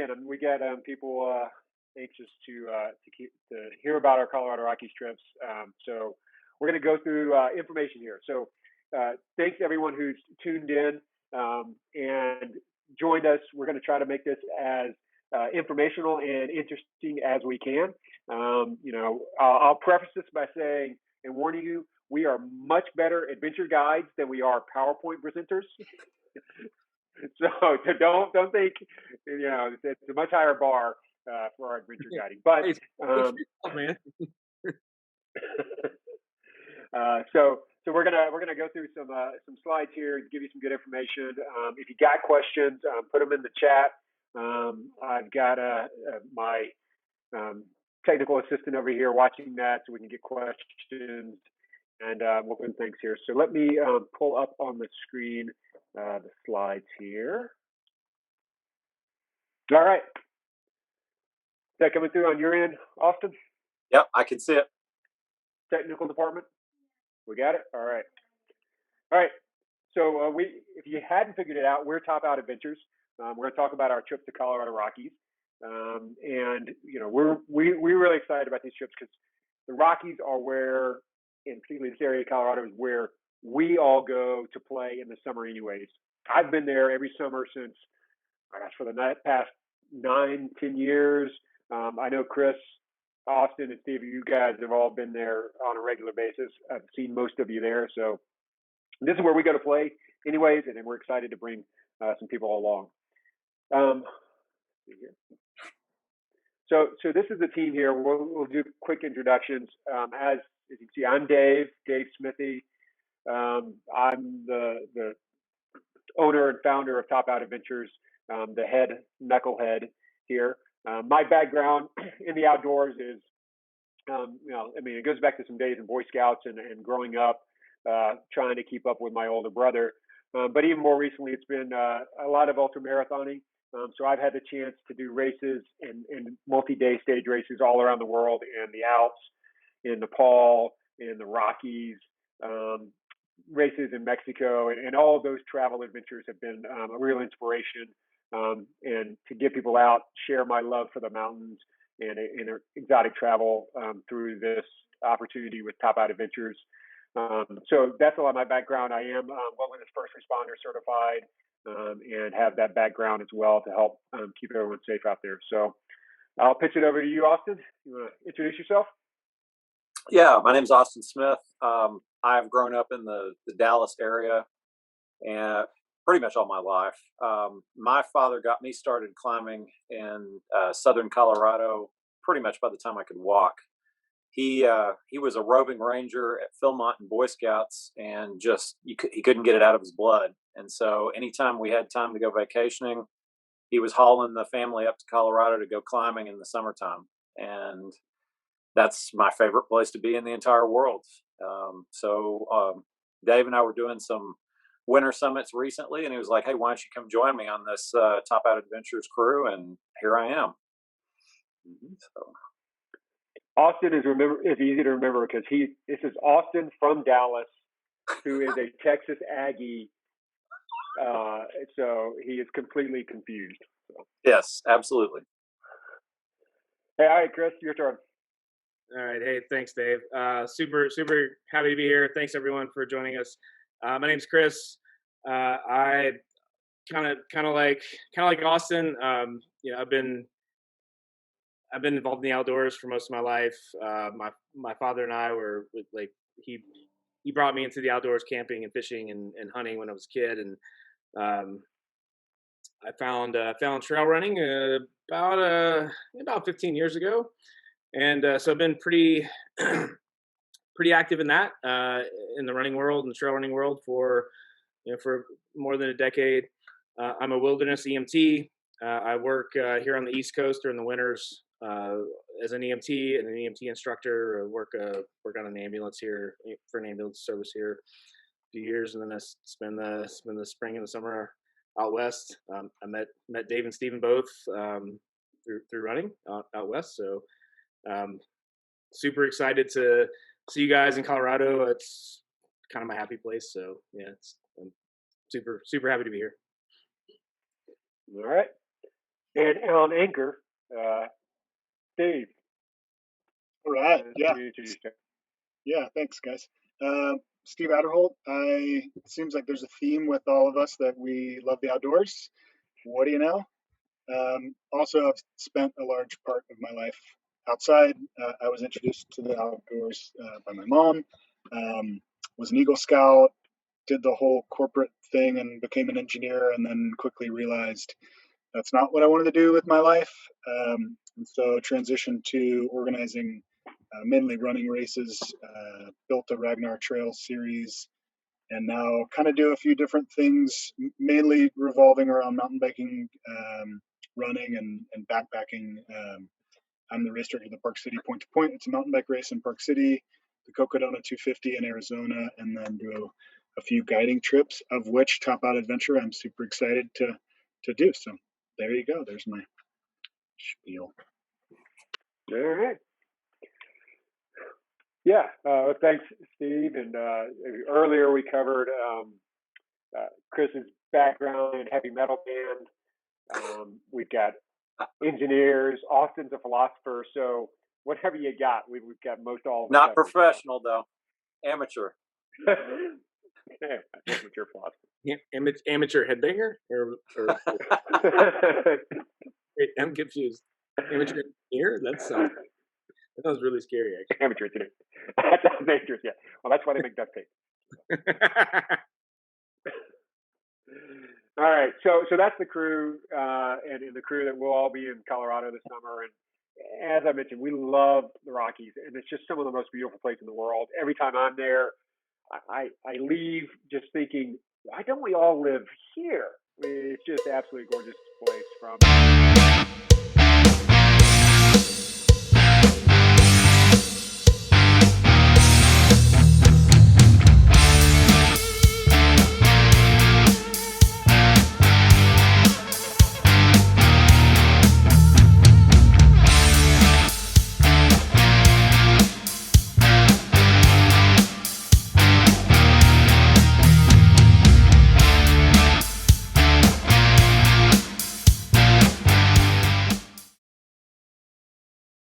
again, we get people anxious to hear about our Colorado Rockies trips. So we're going to go through information here. So thanks everyone who's tuned in and joined us. We're going to try to make this as informational and interesting as we can. I'll preface this by saying and warning you, we are much better adventure guides than we are PowerPoint presenters. So don't think it's a much higher bar for our adventure guiding. But man. So we're gonna go through some slides here, give you some good information. If you got questions, put them in the chat. I've got my technical assistant over here watching that, so we can get questions and we'll do things here. So let me pull up on the screen the slides here. All right. Is that coming through on your end, Austin? Yep, I can see it. Technical department? We got it? All right. All right. So if you hadn't figured it out, we're Top Out Adventures. We're going to talk about our trip to Colorado Rockies. And, we're really excited about these trips because the Rockies are where, and particularly this area of Colorado, is where we all go to play in the summer anyways. I've been there every summer since, for the past 9-10 years. I know Chris, Austin, and Steve, you guys have all been there on a regular basis. I've seen most of you there. So this is where we go to play anyways, and we're excited to bring some people along. So this is the team here. We'll do quick introductions. As you can see, I'm Dave Smithy. I'm the owner and founder of Top Out Adventures, the head knucklehead here. My background in the outdoors is, it goes back to some days in Boy Scouts and growing up, trying to keep up with my older brother. But even more recently, it's been a lot of ultra marathoning. So I've had the chance to do races and multi-day stage races all around the world, in the Alps, in Nepal, in the Rockies, races in Mexico, and all of those travel adventures have been a real inspiration. And to get people out, share my love for the mountains and exotic travel through this opportunity with Top Out Adventures. So that's a lot of my background. I am wilderness first responder certified and have that background as well to help keep everyone safe out there. So I'll pitch it over to you, Austin. You want to introduce yourself? Yeah, my name's Austin Smith. I've grown up in the Dallas area and pretty much all my life. My father got me started climbing in southern Colorado pretty much by the time I could walk. He was a roving ranger at Philmont and Boy Scouts, and he couldn't get it out of his blood. And so anytime we had time to go vacationing, he was hauling the family up to Colorado to go climbing in the summertime. And that's my favorite place to be in the entire world. So Dave and I were doing some winter summits recently, and he was like, "Hey, why don't you come join me on this Top Out Adventures crew?" And here I am. So Austin is easy to remember because this is Austin from Dallas, who is a Texas Aggie. So he is completely confused. So. Yes, absolutely. Hey, all right, Chris, your turn. All right. Hey, thanks, Dave. Super happy to be here. Thanks everyone for joining us. My name's Chris. I kind of like Austin. I've been involved in the outdoors for most of my life. My father and I were he brought me into the outdoors, camping and fishing and hunting when I was a kid, and I found trail running about 15 years ago, and so I've been pretty active in that in the running world and the trail running world for more than a decade. I'm a wilderness EMT. I work here on the East Coast during the winters as an EMT and an EMT instructor. I work on an ambulance here for an ambulance service here a few years, and then I spend the spring and the summer out west. I met Dave and Steven both through running out west. So super excited to see you guys in Colorado. It's kind of my happy place. So yeah, I'm super happy to be here. All right. And on anchor, Steve. All right. Yeah. Introduce Yeah. Thanks, guys. Steve Adderholt. It seems like there's a theme with all of us that we love the outdoors. What do you know? Also, I've spent a large part of my life outside. I was introduced to the outdoors by my mom. Was an Eagle Scout. Did the whole corporate thing and became an engineer, and then quickly realized that's not what I wanted to do with my life. And so transitioned to organizing mainly running races, built a Ragnar Trail series, and now kind of do a few different things, mainly revolving around mountain biking, running, and backpacking. I'm the race director of the Park City Point to Point. It's a mountain bike race in Park City, the Cocodona 250 in Arizona, and then do a few guiding trips, of which Top Out Adventure I'm super excited to do. So there you go. There's my spiel. All right. Yeah. Thanks, Steve. And earlier we covered Chris's background in heavy metal band. We've got engineers. Austin's a philosopher. So whatever you got, we've got most all of them. Not professional though, amateur. Yeah, amateur philosopher. Yeah, amateur headbanger? Or wait, I'm confused. Amateur engineer? That sounds really scary, actually. Amateur engineer. That sounds dangerous, yeah. Well, that's why they make duct tape. All right, so that's the crew, and the crew that will all be in Colorado this summer. And as I mentioned, we love the Rockies, and it's just some of the most beautiful places in the world. Every time I'm there, I leave just thinking, why don't we all live here? I mean, it's just absolutely gorgeous place. From